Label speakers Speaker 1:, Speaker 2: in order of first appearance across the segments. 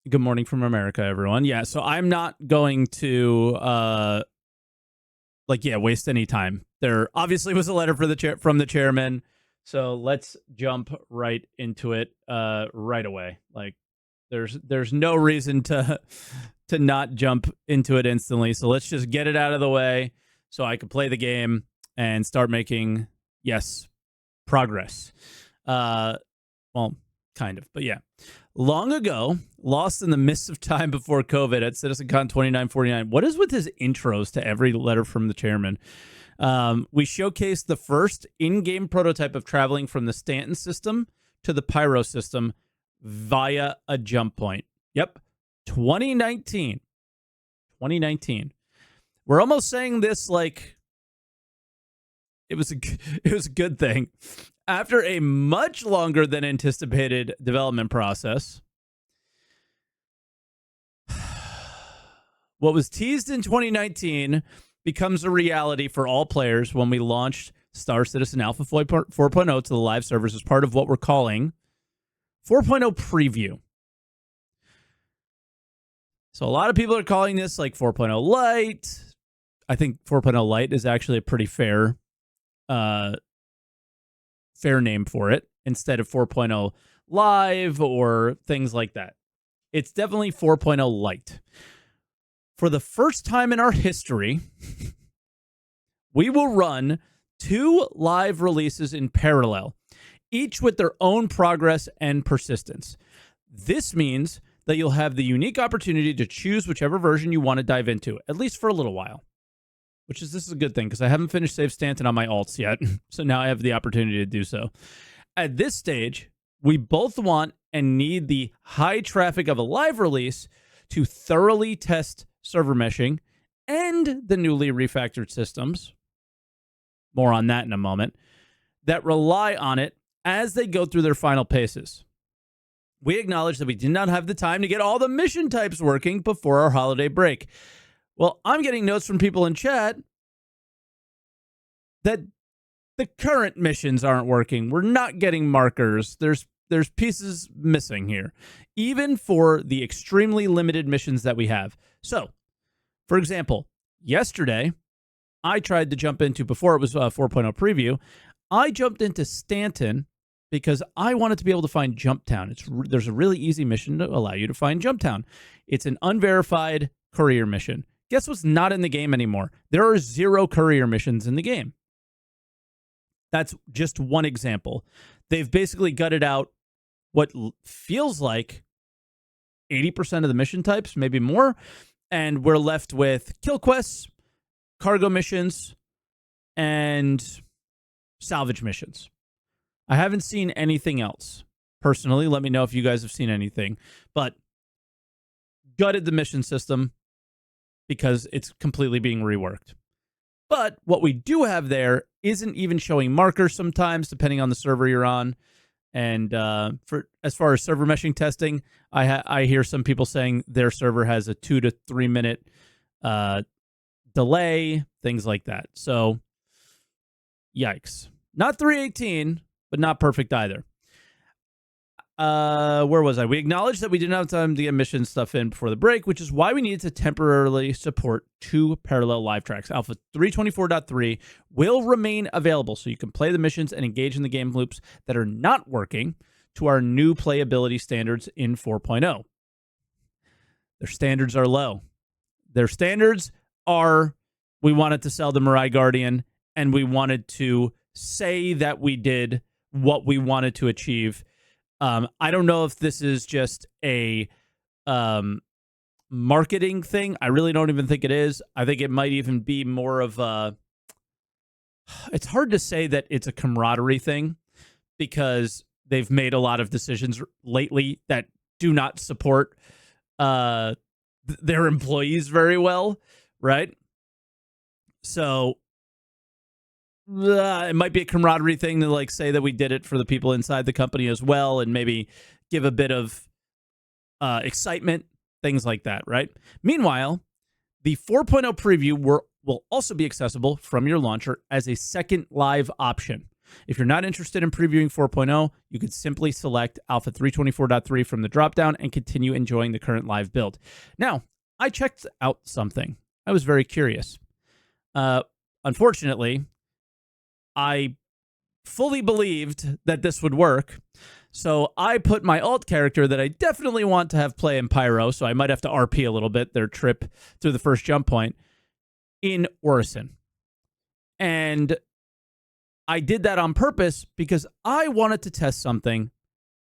Speaker 1: Good morning from America, everyone. Yeah, so I'm not going to waste any time. There obviously was a letter from the chairman, so let's jump right into it right away. Like there's no reason to not jump into it instantly. So let's just get it out of the way so I can play the game and start making progress. Well, kind of, but yeah. Long ago, lost in the midst of time before COVID at CitizenCon 2949. What is with his intros to every letter from the chairman? We showcased the first in-game prototype of traveling from the Stanton system to the Pyro system via a jump point. Yep, 2019. 2019. We're almost saying this like it was a good thing. After a much longer than anticipated development process, what was teased in 2019 becomes a reality for all players when we launched Star Citizen Alpha 4.0 to the live servers as part of what we're calling 4.0 preview. So a lot of people are calling this like 4.0 Lite. I think 4.0 Lite is actually a pretty fair name for it instead of 4.0 Live or things like that. It's definitely 4.0 Lite. For the first time in our history, we will run 2 live releases in parallel, each with their own progress and persistence. This means that you'll have the unique opportunity to choose whichever version you want to dive into, at least for a little while. This is a good thing because I haven't finished Save Stanton on my alts yet, so now I have the opportunity to do so. At this stage, we both want and need the high traffic of a live release to thoroughly test server meshing and the newly refactored systems, more on that in a moment, that rely on it as they go through their final paces. We acknowledge that we did not have the time to get all the mission types working before our holiday break. Well, I'm getting notes from people in chat that the current missions aren't working. We're not getting markers. There's pieces missing here, even for the extremely limited missions that we have. So, for example, yesterday, I tried to jump into, before it was 4.0 preview, I jumped into Stanton because I wanted to be able to find Jumptown. There's a really easy mission to allow you to find Jumptown. It's an unverified courier mission. Guess what's not in the game anymore? There are 0 courier missions in the game. That's just one example. They've basically gutted out what feels like 80% of the mission types, maybe more, and we're left with kill quests, cargo missions, and salvage missions. I haven't seen anything else. Personally, let me know if you guys have seen anything. But gutted the mission system because it's completely being reworked. But what we do have there isn't even showing markers sometimes, depending on the server you're on. And as far as server meshing testing, I hear some people saying their server has a 2 to 3 minute delay, things like that. So, yikes. Not 318, but not perfect either. Where was I? We acknowledged that we didn't have time to get mission stuff in before the break, which is why we needed to temporarily support 2 parallel live tracks. Alpha 324.3 will remain available, so you can play the missions and engage in the game loops that are not working to our new playability standards in 4.0. Their standards are low. Their standards are, we wanted to sell the Mirai Guardian, and we wanted to say that we did what we wanted to achieve. I don't know if this is just a marketing thing. I really don't even think it is. I think it might even be more of a... It's hard to say that it's a camaraderie thing because they've made a lot of decisions lately that do not support their employees very well, right? So it might be a camaraderie thing to like say that we did it for the people inside the company as well, and maybe give a bit of excitement, things like that, right? Meanwhile, the 4.0 preview will also be accessible from your launcher as a second live option. If you're not interested in previewing 4.0, you could simply select Alpha 324.3 from the dropdown and continue enjoying the current live build. Now, I checked out something. I was very curious. Unfortunately, I fully believed that this would work. So I put my alt character that I definitely want to have play in Pyro, so I might have to RP a little bit, their trip through the first jump point, in Orison. And I did that on purpose because I wanted to test something.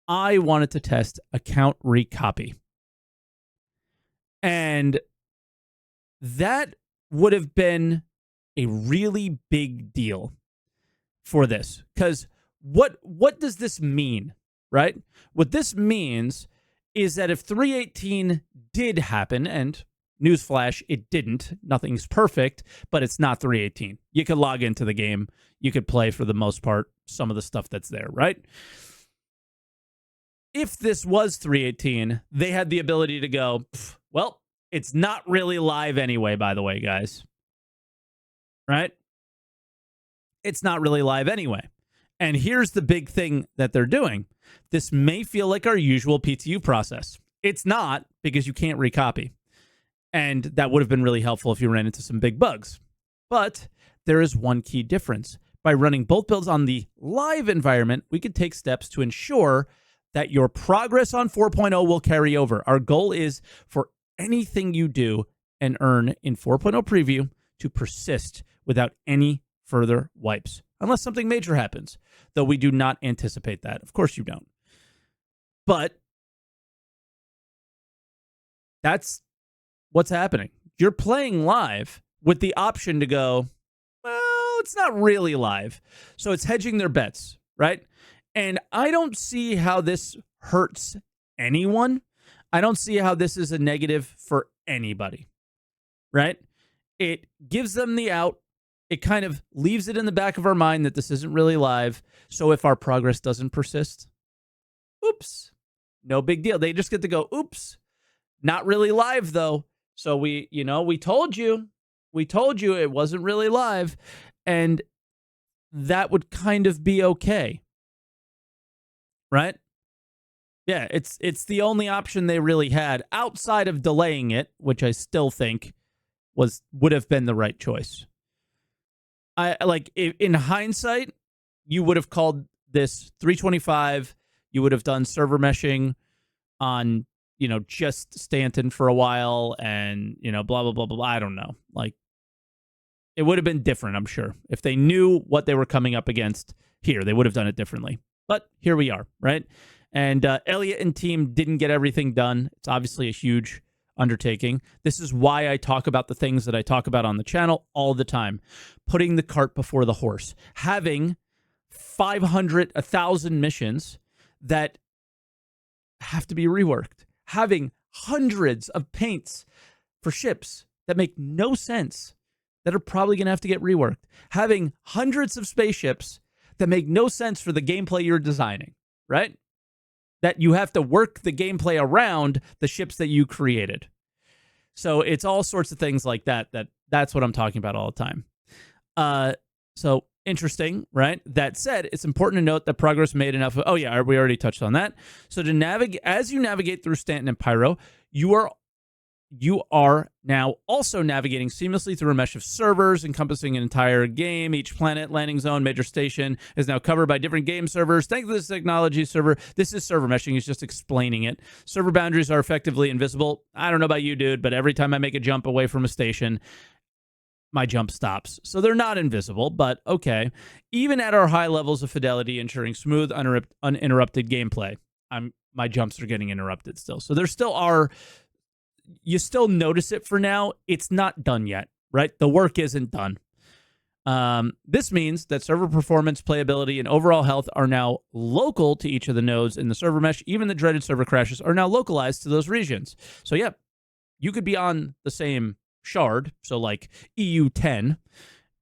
Speaker 1: I wanted to test account recopy. And that would have been a really big deal for this. Because what does this mean, right? What this means is that if 3.18 did happen, and newsflash, it didn't. Nothing's perfect, but it's not 3.18. You could log into the game. You could play, for the most part, some of the stuff that's there, right? If this was 3.18, they had the ability to go, well, it's not really live anyway, by the way, guys. Right? It's not really live anyway. And here's the big thing that they're doing. This may feel like our usual PTU process. It's not, because you can't recopy. And that would have been really helpful if you ran into some big bugs. But there is one key difference. By running both builds on the live environment, we could take steps to ensure that your progress on 4.0 will carry over. Our goal is for anything you do and earn in 4.0 preview to persist without any further wipes, unless something major happens, though we do not anticipate that. Of course you don't. But that's what's happening. You're playing live with the option to go, well, it's not really live. So it's hedging their bets, right? And I don't see how this hurts anyone. I don't see how this is a negative for anybody, right? It gives them the out. It kind of leaves it in the back of our mind that this isn't really live. So if our progress doesn't persist, oops, no big deal. They just get to go, oops, not really live though. So we told you it wasn't really live, and that would kind of be okay. Right? Yeah, it's the only option they really had outside of delaying it, which I still think would have been the right choice. In hindsight, you would have called this 325. You would have done server meshing on, just Stanton for a while, and blah blah blah blah. I don't know. It would have been different, I'm sure, if they knew what they were coming up against here. They would have done it differently. But here we are, right? And Elliot and team didn't get everything done. It's obviously a huge undertaking. This is why I talk about the things that I talk about on the channel all the time. Putting the cart before the horse. Having 500, 1,000 missions that have to be reworked. Having hundreds of paints for ships that make no sense, that are probably going to have to get reworked. Having hundreds of spaceships that make no sense for the gameplay you're designing, right? That you have to work the gameplay around the ships that you created. So it's all sorts of things like that's what I'm talking about all the time. So interesting, right? That said, it's important to note that progress made enough. Oh yeah, we already touched on that. So to navigate, as you navigate through Stanton and Pyro, you are now also navigating seamlessly through a mesh of servers encompassing an entire game. Each planet, landing zone, major station is now covered by different game servers. Thanks to this technology, this is server meshing. He's just explaining it. Server boundaries are effectively invisible. I don't know about you, dude, but every time I make a jump away from a station, my jump stops. So they're not invisible, but okay. Even at our high levels of fidelity, ensuring smooth, uninterrupted gameplay, my jumps are getting interrupted still. So there still are... You still notice it for now. It's not done yet, right? The work isn't done. This means that server performance, playability, and overall health are now local to each of the nodes in the server mesh. Even the dreaded server crashes are now localized to those regions. So, yeah, you could be on the same shard, so like EU10,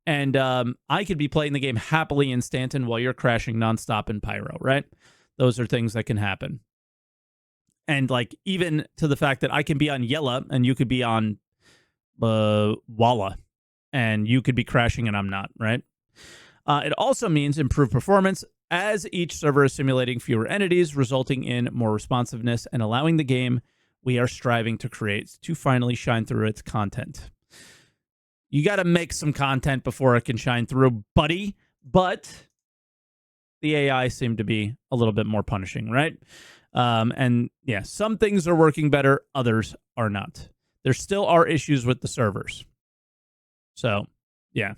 Speaker 1: and I could be playing the game happily in Stanton while you're crashing nonstop in Pyro, right? Those are things that can happen. And even to the fact that I can be on Yella and you could be on Walla, and you could be crashing and I'm not, right? It also means improved performance as each server is simulating fewer entities, resulting in more responsiveness and allowing the game we are striving to create to finally shine through its content. You got to make some content before it can shine through, buddy. But the AI seemed to be a little bit more punishing, right? And yeah, some things are working better, others are not. There still are issues with the servers. So, yeah.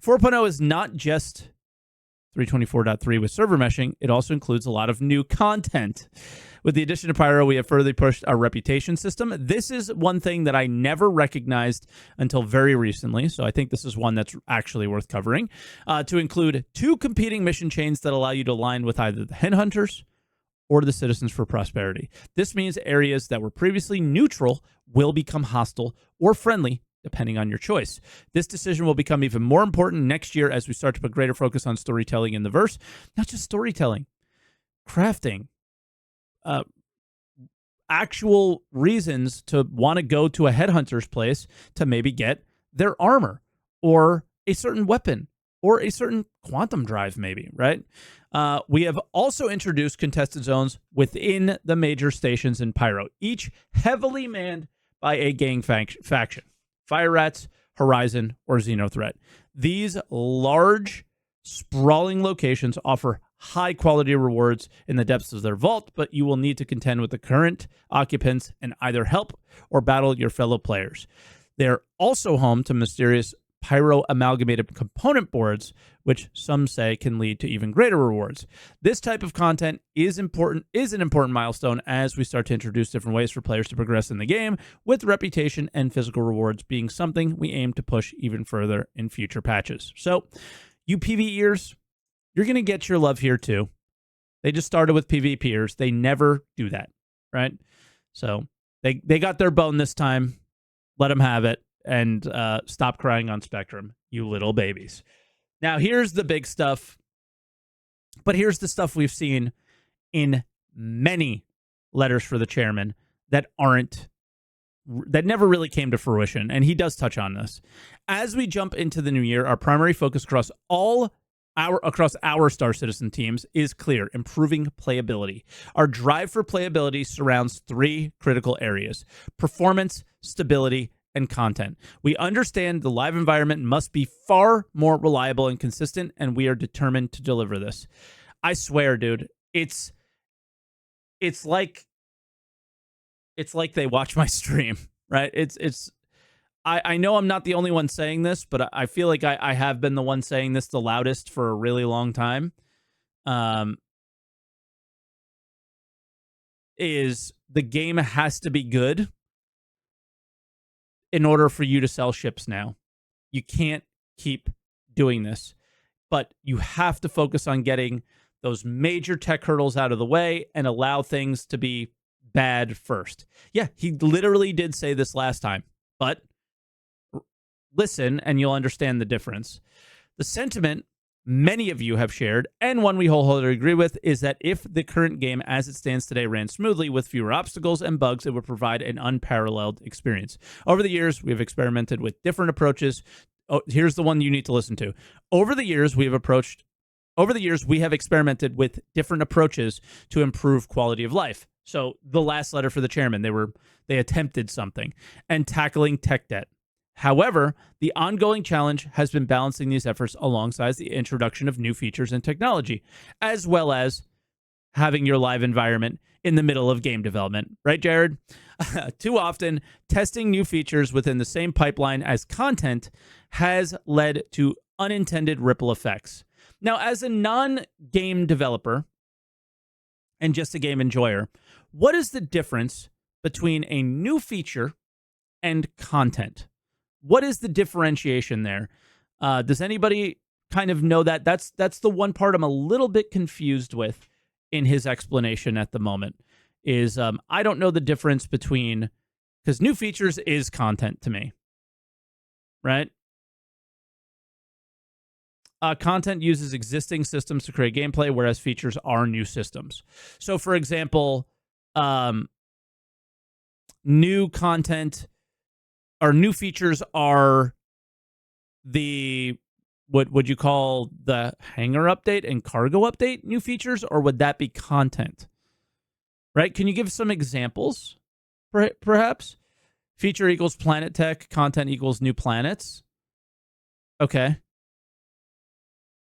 Speaker 1: 4.0 is not just 324.3 with server meshing, it also includes a lot of new content. With the addition of Pyro, we have further pushed our reputation system. This is one thing that I never recognized until very recently, so I think this is one that's actually worth covering, to include 2 competing mission chains that allow you to align with either the Headhunters or the Citizens for Prosperity. This means areas that were previously neutral will become hostile or friendly, depending on your choice. This decision will become even more important next year as we start to put greater focus on storytelling in the verse. Not just storytelling, crafting, actual reasons to want to go to a headhunter's place to maybe get their armor or a certain weapon or a certain quantum drive maybe, right? We have also introduced contested zones within the major stations in Pyro, each heavily manned by a gang faction. Fire Rats, Horizon, or Xenothreat. These large, sprawling locations offer high-quality rewards in the depths of their vault, but you will need to contend with the current occupants and either help or battle your fellow players. They're also home to mysterious Pyro amalgamated component boards, which some say can lead to even greater rewards. This type of content is an important milestone as we start to introduce different ways for players to progress in the game, with reputation and physical rewards being something we aim to push even further in future patches. So, you PvEers, you're going to get your love here too. They just started with PvPers. They never do that, right? So, they got their bone this time. Let them have it. And stop crying on Spectrum, you little babies. Now, here's the big stuff. But here's the stuff we've seen in many letters for the chairman that never really came to fruition. And he does touch on this. As we jump into the new year, our primary focus across our Star Citizen teams is clear: improving playability. Our drive for playability surrounds 3 critical areas: performance, stability, and content. We understand the live environment must be far more reliable and consistent, and we are determined to deliver this. I swear, dude, it's like they watch my stream, right? I know I'm not the only one saying this, but I feel like I have been the one saying this the loudest for a really long time. Is the game has to be good in order for you to sell ships now. You can't keep doing this, but you have to focus on getting those major tech hurdles out of the way and allow things to be bad first. Yeah, he literally did say this last time, but listen and you'll understand the difference. The sentiment many of you have shared, and one we wholeheartedly agree with, is that if the current game as it stands today ran smoothly with fewer obstacles and bugs, it would provide an unparalleled experience. Over the years, we have experimented with different approaches. Oh, here's the one you need to listen to. Over the years, we have experimented with different approaches to improve quality of life. So the last letter for the chairman, they attempted something, and tackling tech debt. However, the ongoing challenge has been balancing these efforts alongside the introduction of new features and technology, as well as having your live environment in the middle of game development. Right, Jared? Too often, testing new features within the same pipeline as content has led to unintended ripple effects. Now, as a non-game developer and just a game enjoyer, what is the difference between a new feature and content? What is the differentiation there? Does anybody kind of know that? That's the one part I'm a little bit confused with in his explanation at the moment. Is I don't know the difference between, because new features is content to me, right? Content uses existing systems to create gameplay, whereas features are new systems. So, for example, new content or new features are the would you call the hangar update and cargo update new features, or would that be content? Right? Can you give some examples, perhaps? Feature equals planet tech, content equals new planets. Okay.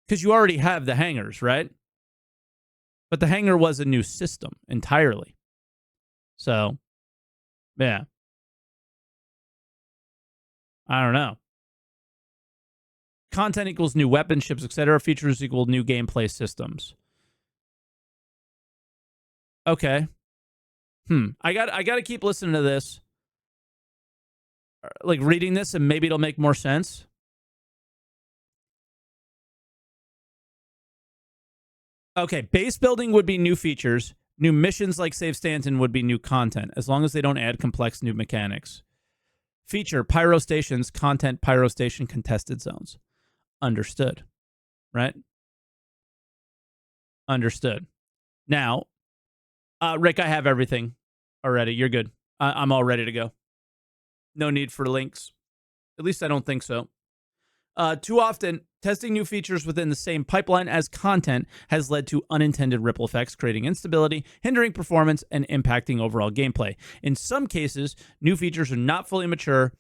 Speaker 1: Because you already have the hangars, right? But the hangar was a new system entirely. So, yeah. I don't know. Content equals new weapon ships, etc. Features equal new gameplay systems. Okay. I got to keep listening to this. Like reading this, and maybe it'll make more sense. Okay, base building would be new features. New missions like Save Stanton would be new content, as long as they don't add complex new mechanics. Feature, pyro stations, content, pyro station, contested zones. Understood. Right? Understood. Now, Rick, I have everything already. You're good. I'm all ready to go. No need for links. At least I don't think so. Too often, testing new features within the same pipeline as content has led to unintended ripple effects, creating instability, hindering performance, and impacting overall gameplay. In some cases, new features are not fully mature.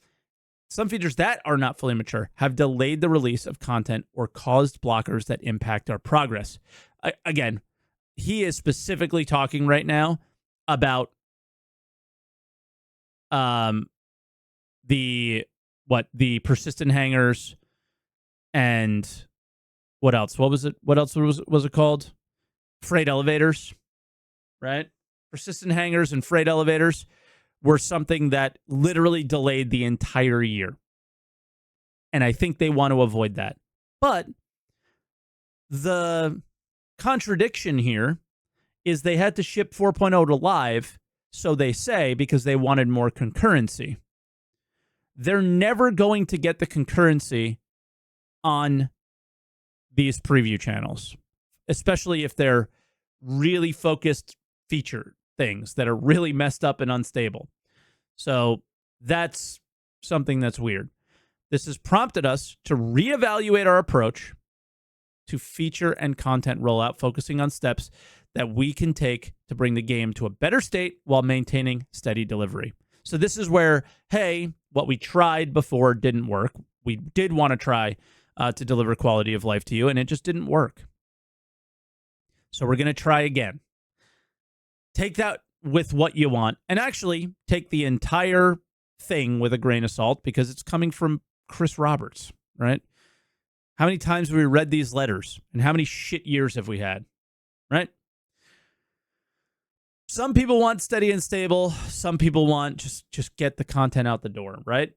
Speaker 1: Some features that are not fully mature have delayed the release of content or caused blockers that impact our progress. Again, he is specifically talking right now about the persistent hangers and what else? What was it? What else was it called? Freight elevators, right? Persistent hangers and freight elevators were something that literally delayed the entire year. And I think they want to avoid that. But the contradiction here is they had to ship 4.0 to live, so they say, because they wanted more concurrency. They're never going to get the concurrency on these preview channels, especially if they're really focused feature things that are really messed up and unstable. So that's something that's weird. This has prompted us to reevaluate our approach to feature and content rollout, focusing on steps that we can take to bring the game to a better state while maintaining steady delivery. So this is where, hey, what we tried before didn't work. We did want to try to deliver quality of life to you, and it just didn't work. So we're going to try again. Take that with what you want, and actually take the entire thing with a grain of salt, because it's coming from Chris Roberts, right? How many times have we read these letters, and how many shit years have we had, right? Some people want steady and stable. Some people want just get the content out the door, right?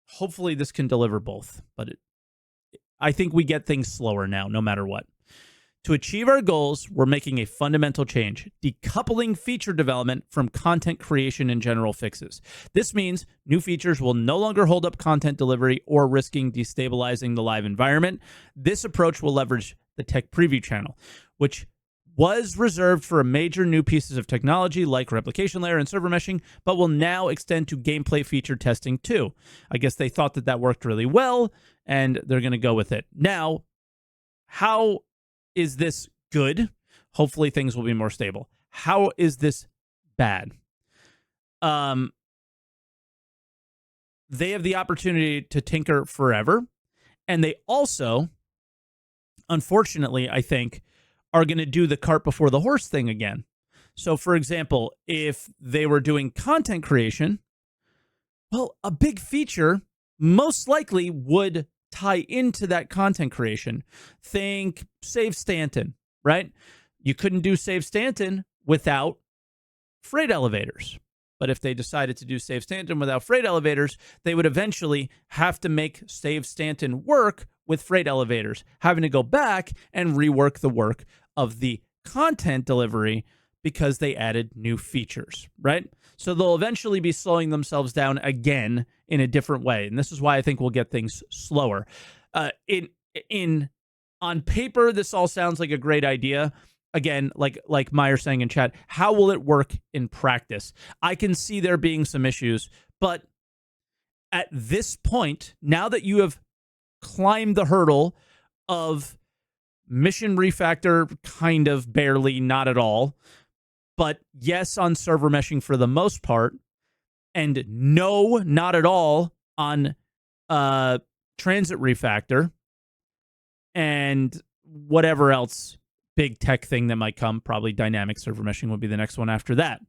Speaker 1: Hopefully this can deliver both, but I think we get things slower now, no matter what. To achieve our goals, we're making a fundamental change, decoupling feature development from content creation and general fixes. This means new features will no longer hold up content delivery or risking destabilizing the live environment. This approach will leverage the tech preview channel, which was reserved for major new pieces of technology like replication layer and server meshing, but will now extend to gameplay feature testing too. I guess they thought that worked really well, and they're going to go with it. Now, how is this good? Hopefully things will be more stable. How is this bad? They have the opportunity to tinker forever, and they also, unfortunately, I think, are going to do the cart before the horse thing again. So, for example, if they were doing content creation, well, a big feature most likely would tie into that content creation. Think Save Stanton, right? You couldn't do Save Stanton without freight elevators. But if they decided to do Save Stanton without freight elevators, they would eventually have to make Save Stanton work with freight elevators, having to go back and rework the work of the content delivery because they added new features, right? So they'll eventually be slowing themselves down again in a different way. And this is why I think we'll get things slower. On paper, this all sounds like a great idea. Again, like Meyer saying in chat, how will it work in practice? I can see there being some issues, but at this point, now that you have climbed the hurdle of mission refactor, kind of, barely, not at all. But yes, on server meshing for the most part. And no, not at all on transit refactor. And whatever else big tech thing that might come, probably dynamic server meshing would be the next one after that.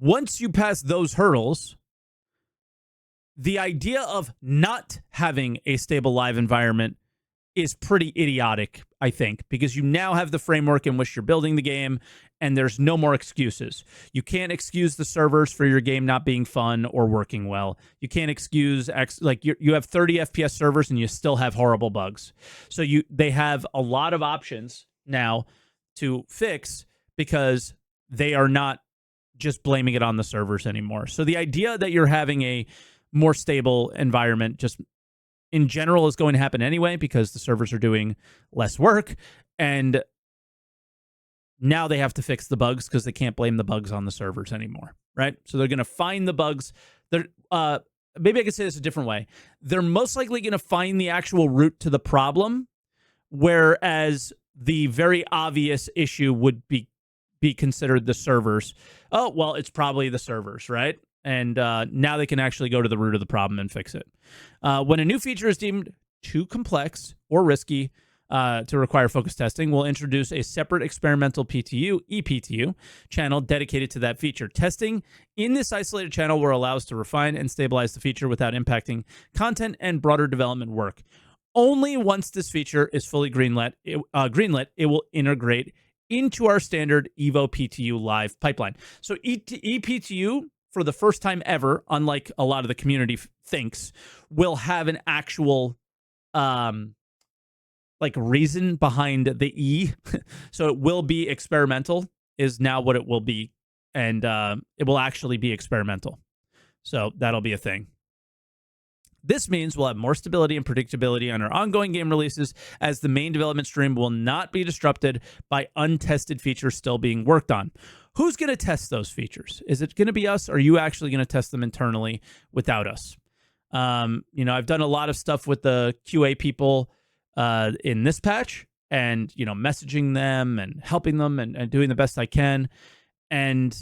Speaker 1: Once you pass those hurdles, the idea of not having a stable live environment is pretty idiotic, I think, because you now have the framework in which you're building the game, and there's no more excuses. You can't excuse the servers for your game not being fun or working well. You can't excuse, you have 30 FPS servers and you still have horrible bugs. So they have a lot of options now to fix because they are not just blaming it on the servers anymore. So the idea that you're having a more stable environment just in general is going to happen anyway because the servers are doing less work, and now they have to fix the bugs because they can't blame the bugs on the servers anymore, right? So they're going to find the bugs. Maybe I could say this a different way. They're most likely going to find the actual root to the problem, whereas the very obvious issue would be considered the servers. Oh, well, it's probably the servers, right? And now they can actually go to the root of the problem and fix it. When a new feature is deemed too complex or risky to require focus testing, we'll introduce a separate experimental PTU, ePTU, channel dedicated to that feature. Testing in this isolated channel will allow us to refine and stabilize the feature without impacting content and broader development work. Only once this feature is fully greenlit, it will integrate into our standard Evo PTU live pipeline. So ePTU, for the first time ever, unlike a lot of the community thinks, will have an actual reason behind the E. So it will be experimental is now what it will be. And it will actually be experimental. So that'll be a thing. This means we'll have more stability and predictability on our ongoing game releases, as the main development stream will not be disrupted by untested features still being worked on. Who's going to test those features? Is it going to be us, or are you actually going to test them internally without us? I've done a lot of stuff with the QA people in this patch, and messaging them and helping them and doing the best I can. And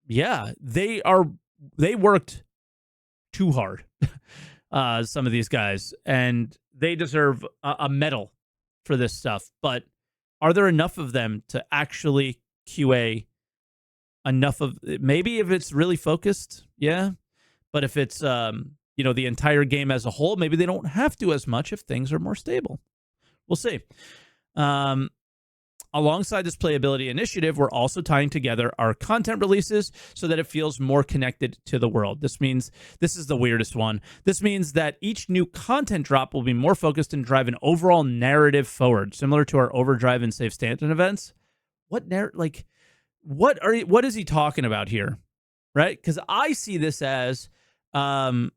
Speaker 1: yeah, they worked too hard, some of these guys, and they deserve a medal for this stuff. But are there enough of them to actually QA enough of, maybe if it's really focused, yeah. But if it's the entire game as a whole, maybe they don't have to as much if things are more stable. We'll see. Alongside this playability initiative, we're also tying together our content releases so that it feels more connected to the world. This means, this is the weirdest one. This means that each new content drop will be more focused and drive an overall narrative forward, similar to our Overdrive and Save Stanton events. What is he talking about here? Right? Because I see this as, I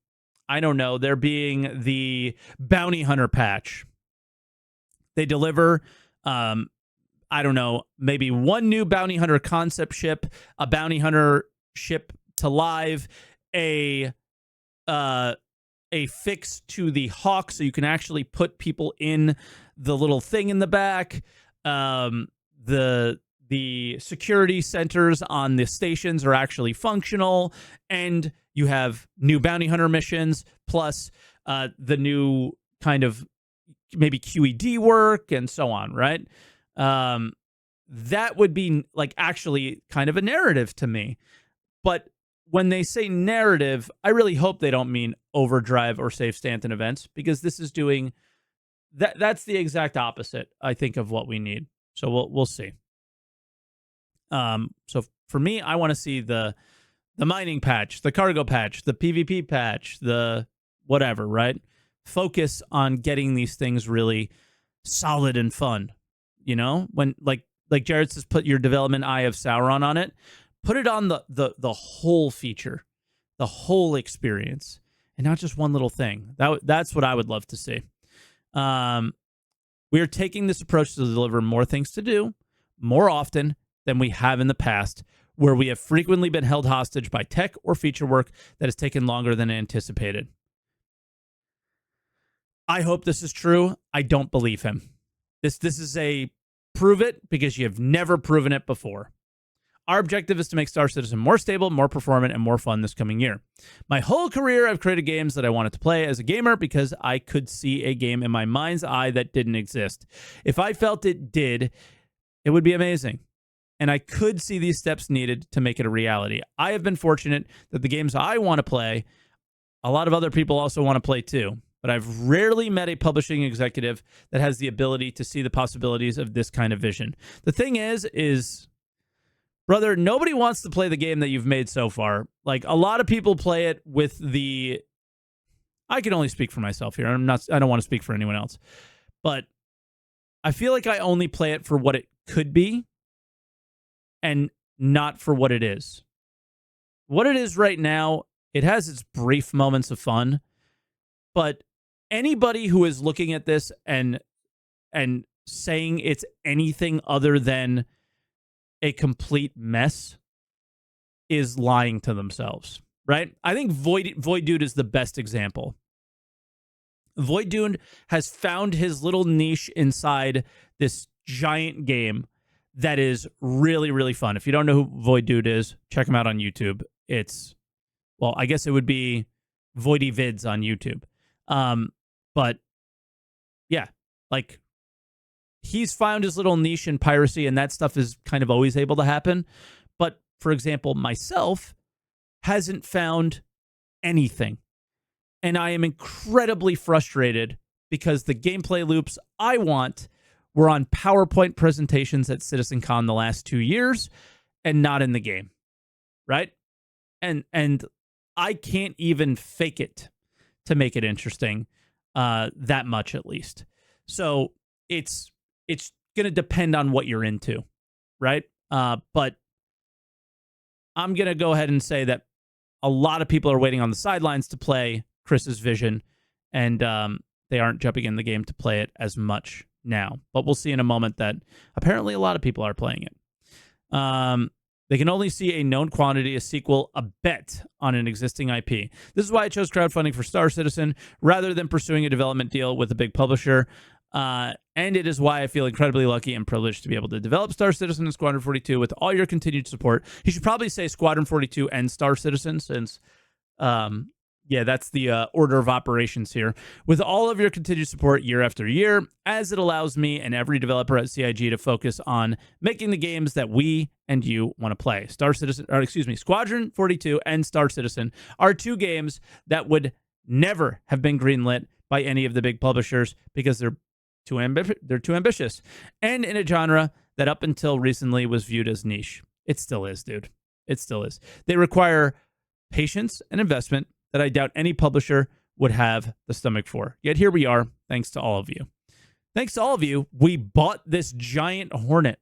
Speaker 1: don't know, there being the bounty hunter patch. They deliver, I don't know, maybe one new bounty hunter concept ship, a bounty hunter ship to live, a fix to the Hawk so you can actually put people in the little thing in the back. The security centers on the stations are actually functional, and you have new bounty hunter missions, plus the new kind of maybe QED work and so on, right? That would be actually kind of a narrative to me. But when they say narrative, I really hope they don't mean Overdrive or Save Stanton events, because this is doing that's the exact opposite, I think, of what we need. So we'll see. So for me, I want to see the mining patch, the cargo patch, the PvP patch, the whatever, right? Focus on getting these things really solid and fun. When like Jared says, put your development Eye of Sauron on it. Put it on the whole feature, the whole experience, and not just one little thing. That's what I would love to see. We are taking this approach to deliver more things to do more often than we have in the past, where we have frequently been held hostage by tech or feature work that has taken longer than anticipated. I hope this is true. I don't believe him. This is a prove it because you have never proven it before. Our objective is to make Star Citizen more stable, more performant, and more fun this coming year. My whole career, I've created games that I wanted to play as a gamer because I could see a game in my mind's eye that didn't exist. If I felt it did, it would be amazing. And I could see these steps needed to make it a reality. I have been fortunate that the games I want to play, a lot of other people also want to play too. But I've rarely met a publishing executive that has the ability to see the possibilities of this kind of vision. The thing is, brother, nobody wants to play the game that you've made so far. Like, a lot of people play it with the... I can only speak for myself here. I don't want to speak for anyone else. But I feel like I only play it for what it could be and not for what it is. What it is right now, it has its brief moments of fun, but anybody who is looking at this and saying it's anything other than a complete mess is lying to themselves, right? I think Void Dude is the best example. Void Dude has found his little niche inside this giant game that is really, really fun. If you don't know who Void Dude is, check him out on YouTube. It's, well, I guess it would be Voidy Vids on YouTube. But yeah, like, he's found his little niche in piracy, and that stuff is kind of always able to happen. But, for example, myself hasn't found anything. And I am incredibly frustrated because the gameplay loops I want were on PowerPoint presentations at CitizenCon the last 2 years and not in the game, right? And I can't even fake it to make it interesting, that much at least. So it's going to depend on what you're into, right? But I'm going to go ahead and say that a lot of people are waiting on the sidelines to play Chris's vision, and they aren't jumping in the game to play it as much now. But we'll see in a moment that apparently a lot of people are playing it. They can only see a known quantity, a sequel, a bet on an existing IP. This is why I chose crowdfunding for Star Citizen rather than pursuing a development deal with a big publisher. And it is why I feel incredibly lucky and privileged to be able to develop Star Citizen and Squadron 42 with all your continued support. You should probably say Squadron 42 and Star Citizen since, yeah, that's the order of operations here. With all of your continued support year after year, as it allows me and every developer at CIG to focus on making the games that we and you want to play. Squadron 42 and Star Citizen are two games that would never have been greenlit by any of the big publishers because they're too ambitious, and in a genre that up until recently was viewed as niche. It still is, dude. It still is. They require patience and investment that I doubt any publisher would have the stomach for. Yet here we are, thanks to all of you. Thanks to all of you, we bought this giant hornet.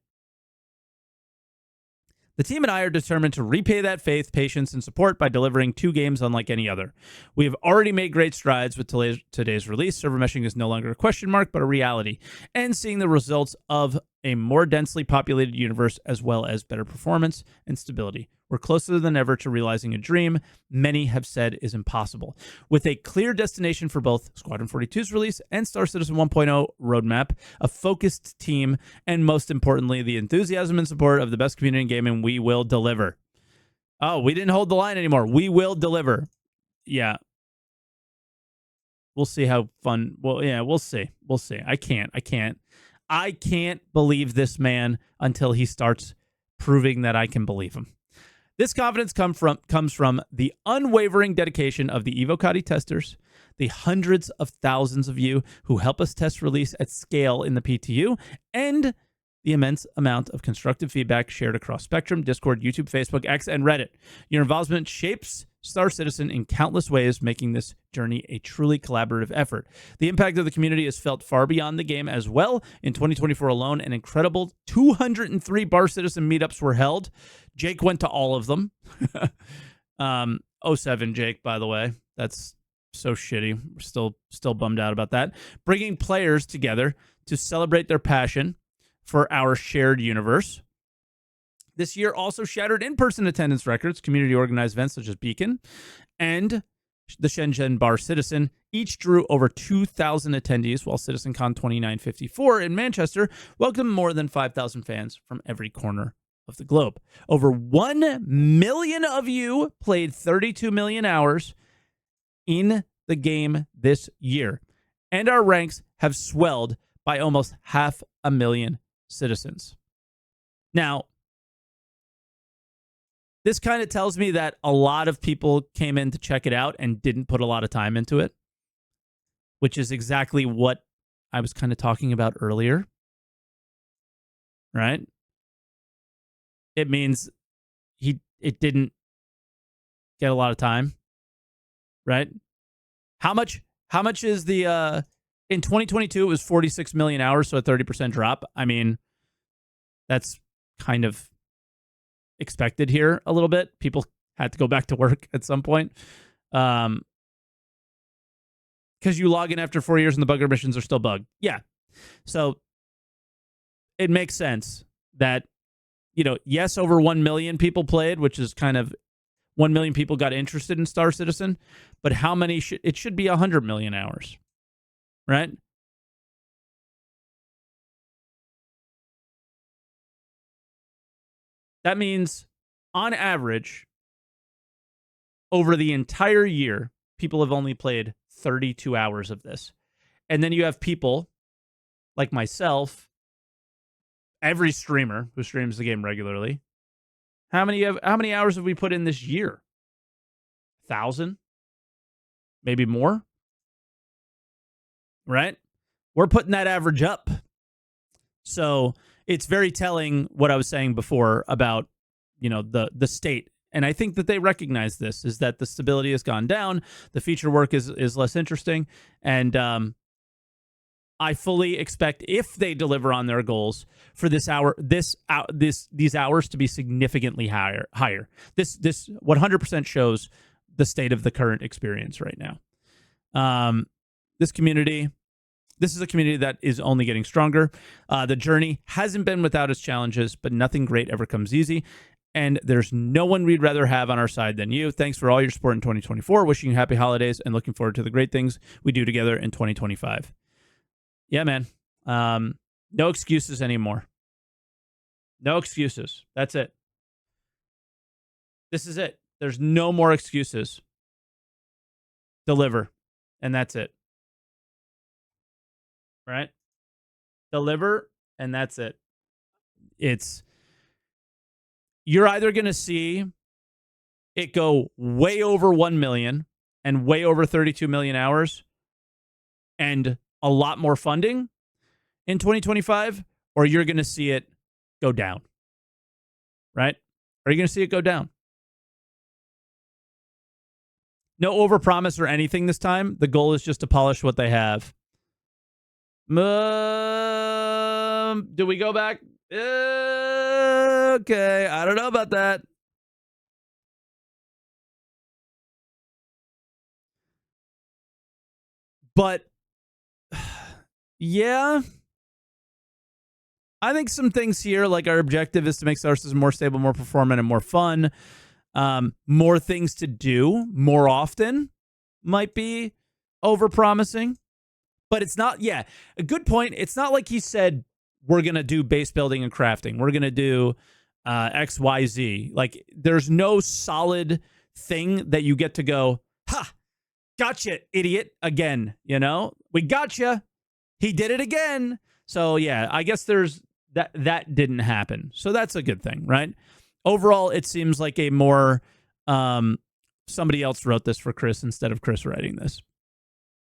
Speaker 1: The team and I are determined to repay that faith, patience, and support by delivering two games unlike any other. We have already made great strides with today's release. Server meshing is no longer a question mark, but a reality. And seeing the results of a more densely populated universe, as well as better performance and stability. We're closer than ever to realizing a dream many have said is impossible. With a clear destination for both Squadron 42's release and Star Citizen 1.0 roadmap, a focused team, and most importantly, the enthusiasm and support of the best community in gaming, we will deliver. Oh, we didn't hold the line anymore. We will deliver. Yeah. We'll see how fun. Well, yeah, we'll see. We'll see. I can't believe this man until he starts proving that I can believe him. This confidence comes from the unwavering dedication of the Evocati testers, the hundreds of thousands of you who help us test release at scale in the PTU, and the immense amount of constructive feedback shared across Spectrum, Discord, YouTube, Facebook, X, and Reddit. Your involvement shapes Star Citizen in countless ways, making this journey a truly collaborative effort. The impact of the community is felt far beyond the game as well. In 2024 alone, an incredible 203 Bar Citizen meetups were held. Jake went to all of them. 07 Jake, by the way. That's so shitty. We're still bummed out about that. Bringing players together to celebrate their passion for our shared universe. This year also shattered in-person attendance records, community-organized events such as Beacon, and the Shenzhen Bar Citizen. Each drew over 2,000 attendees, while CitizenCon 2954 in Manchester welcomed more than 5,000 fans from every corner of the globe. Over 1 million of you played 32 million hours in the game this year, and our ranks have swelled by almost 500,000 citizens. Now, this kind of tells me that a lot of people came in to check it out and didn't put a lot of time into it, which is exactly what I was kind of talking about earlier, right? It means it didn't get a lot of time, right? How much is the in 2022 it was 46 million hours, so a 30% drop. I mean, that's kind of expected here a little bit. People had to go back to work at some point. Because you log in after 4 years and the bugger missions are still bugged. Yeah. So it makes sense that, yes, over 1 million people played, which is kind of 1 million people got interested in Star Citizen, but how many it should be 100 million hours, right? That means on average, over the entire year, people have only played 32 hours of this. And then you have people like myself, every streamer who streams the game regularly. How many hours have we put in this year? 1,000? Maybe more? Right? We're putting that average up. So it's very telling what I was saying before about, the state. And I think that they recognize this, is that the stability has gone down. The feature work is less interesting. And I fully expect, if they deliver on their goals, for these hours to be significantly higher. This 100% shows the state of the current experience right now. This is a community that is only getting stronger. The journey hasn't been without its challenges, but nothing great ever comes easy. And there's no one we'd rather have on our side than you. Thanks for all your support in 2024. Wishing you happy holidays and looking forward to the great things we do together in 2025. Yeah, man. No excuses anymore. No excuses. That's it. This is it. There's no more excuses. Deliver. And that's it. Right? Deliver, and that's it. You're either going to see it go way over 1 million and way over 32 million hours and a lot more funding in 2025, or you're going to see it go down. Right? Are you going to see it go down? No overpromise or anything this time. The goal is just to polish what they have. Do we go back? Okay, I don't know about that. But, yeah. I think some things here, like our objective is to make Star System more stable, more performant, and more fun. More things to do more often might be overpromising. But it's not, a good point. It's not like he said, we're going to do base building and crafting. We're going to do X, Y, Z. Like, there's no solid thing that you get to go, ha, gotcha, idiot, again. We gotcha. He did it again. So, yeah, I guess there's that didn't happen. So that's a good thing, right? Overall, it seems like a more somebody else wrote this for Chris instead of Chris writing this.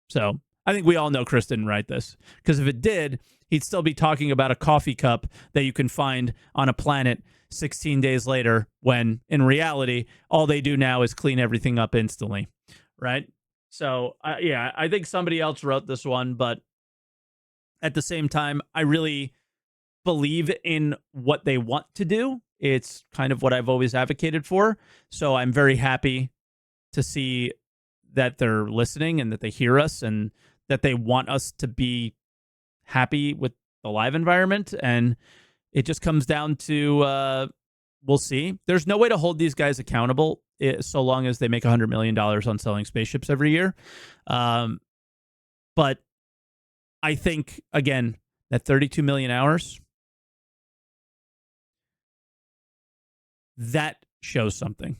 Speaker 1: So I think we all know Chris didn't write this, because if it did, he'd still be talking about a coffee cup that you can find on a planet 16 days later, when in reality, all they do now is clean everything up instantly, right? So, I think somebody else wrote this one, but at the same time, I really believe in what they want to do. It's kind of what I've always advocated for. So I'm very happy to see that they're listening and that they hear us and that they want us to be happy with the live environment. And it just comes down to, we'll see. There's no way to hold these guys accountable so long as they make $100 million on selling spaceships every year. But I think, again, that 32 million hours, that shows something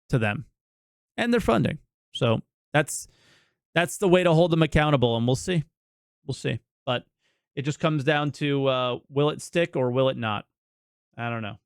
Speaker 1: to them and their funding. So that's the way to hold them accountable, and we'll see. We'll see. But it just comes down to will it stick or will it not? I don't know.